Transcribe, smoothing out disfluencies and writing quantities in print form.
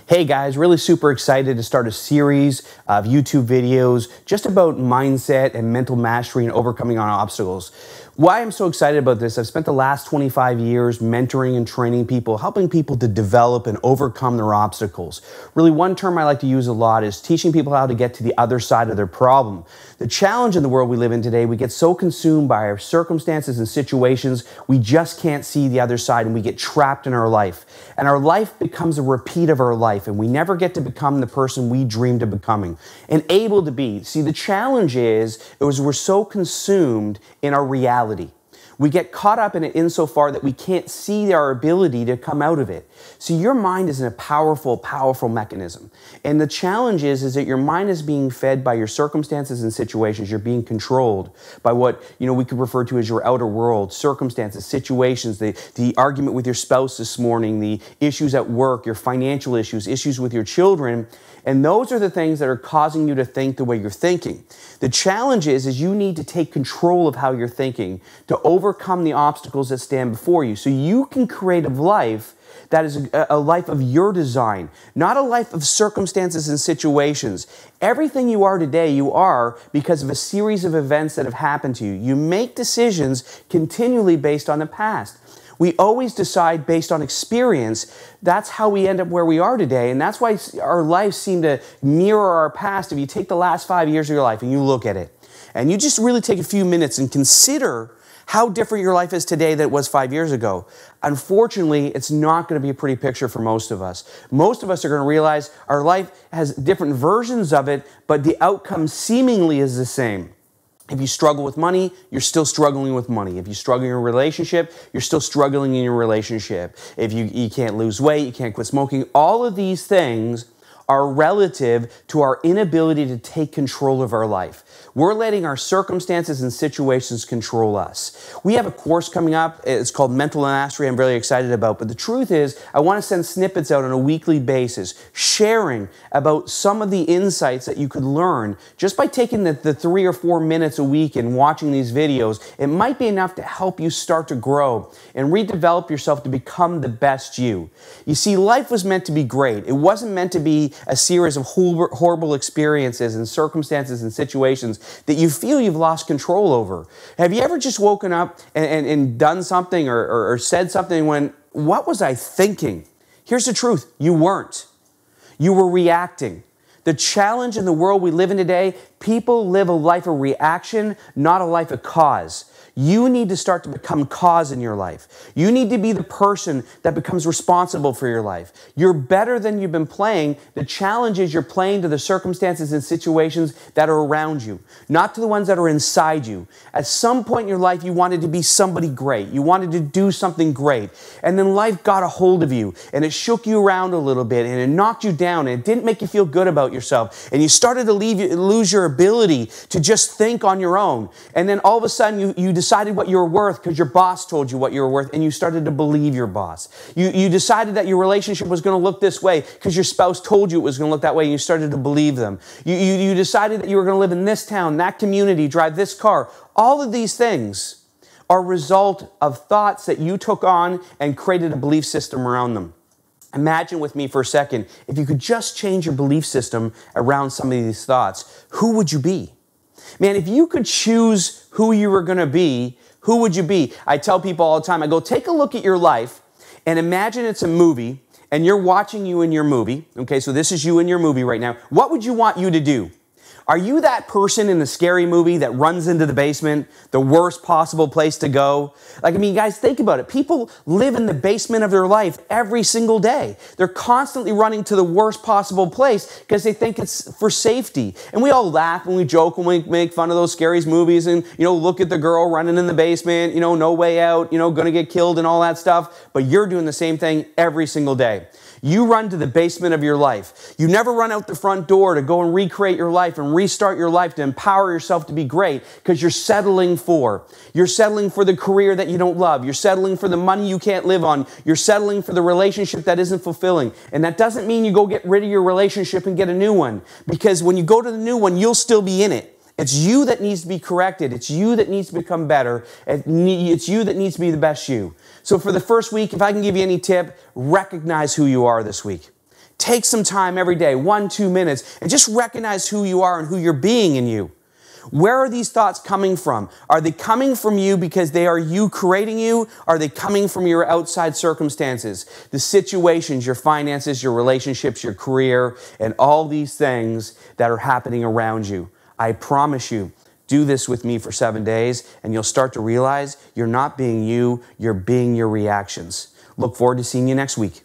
Hey guys, really super excited to start a series of YouTube videos just about mindset and mental mastery and overcoming on obstacles. Why I'm so excited about this, I've spent the last 25 years mentoring and training people, helping people to develop and overcome their obstacles. Really, one term I like to use a lot is teaching people how to get to the other side of their problem. The challenge in the world we live in today, we get so consumed by our circumstances and situations, we just can't see the other side and we get trapped in our life. And our life becomes a repeat of our life and we never get to become the person we dreamed of becoming and able to be. See, the challenge is we're so consumed in our reality. We get caught up in it insofar that we can't see our ability to come out of it. See, your mind is a powerful, powerful mechanism. And the challenge is that your mind is being fed by your circumstances and situations. You're being controlled by what, we could refer to as your outer world, circumstances, situations, the argument with your spouse this morning, the issues at work, your financial issues, issues with your children. And those are the things that are causing you to think the way you're thinking. The challenge is you need to take control of how you're thinking to overcome the obstacles that stand before you so you can create a life that is a life of your design, not a life of circumstances and situations. Everything you are today, you are because of a series of events that have happened to you. You make decisions continually based on the past. We always decide based on experience. That's how we end up where we are today. And that's why our lives seem to mirror our past. If you take the last 5 years of your life and you look at it, and you just really take a few minutes and consider how different your life is today than it was 5 years ago. Unfortunately, it's not going to be a pretty picture for most of us. Most of us are going to realize our life has different versions of it, but the outcome seemingly is the same. If you struggle with money, you're still struggling with money. If you struggle in your relationship, you're still struggling in your relationship. If you can't lose weight, you can't quit smoking, all of these things are relative to our inability to take control of our life. We're letting our circumstances and situations control us. We have a course coming up. It's called Mental Mastery. I'm really excited about. But the truth is, I want to send snippets out on a weekly basis, sharing about some of the insights that you could learn just by taking the 3 or 4 minutes a week and watching these videos. It might be enough to help you start to grow and redevelop yourself to become the best you. You see, life was meant to be great. It wasn't meant to be a series of horrible experiences and circumstances and situations that you feel you've lost control over. Have you ever just woken up and done something or said something and went, what was I thinking? Here's the truth. You weren't. You were reacting. The challenge in the world we live in today, people live a life of reaction, not a life of cause. You need to start to become cause in your life. You need to be the person that becomes responsible for your life. You're better than you've been playing. The challenge is you're playing to the circumstances and situations that are around you, not to the ones that are inside you. At some point in your life, you wanted to be somebody great. You wanted to do something great. And then life got a hold of you and it shook you around a little bit and it knocked you down and it didn't make you feel good about yourself. And you started to lose your ability to just think on your own. And then all of a sudden you decided what you were worth because your boss told you what you were worth and you started to believe your boss. You decided that your relationship was going to look this way because your spouse told you it was going to look that way and you started to believe them. You decided that you were going to live in this town, that community, drive this car. All of these things are a result of thoughts that you took on and created a belief system around them. Imagine with me for a second, if you could just change your belief system around some of these thoughts, who would you be? Man, if you could choose who you were going to be, who would you be? I tell people all the time, I go, take a look at your life and imagine it's a movie and you're watching you in your movie. Okay, so this is you in your movie right now. What would you want you to do? Are you that person in the scary movie that runs into the basement, the worst possible place to go? Guys, think about it. People live in the basement of their life every single day. They're constantly running to the worst possible place because they think it's for safety. And we all laugh and we joke and we make fun of those scary movies and, look at the girl running in the basement, no way out, gonna get killed and all that stuff. But you're doing the same thing every single day. You run to the basement of your life. You never run out the front door to go and recreate your life and restart your life to empower yourself to be great because you're settling for. You're settling for the career that you don't love. You're settling for the money you can't live on. You're settling for the relationship that isn't fulfilling. And that doesn't mean you go get rid of your relationship and get a new one because when you go to the new one, you'll still be in it. It's you that needs to be corrected. It's you that needs to become better. It's you that needs to be the best you. So for the first week, if I can give you any tip, recognize who you are this week. Take some time every day, 1-2 minutes, and just recognize who you are and who you're being in you. Where are these thoughts coming from? Are they coming from you because they are you creating you? Are they coming from your outside circumstances, the situations, your finances, your relationships, your career, and all these things that are happening around you? I promise you, do this with me for 7 days, and you'll start to realize you're not being you, you're being your reactions. Look forward to seeing you next week.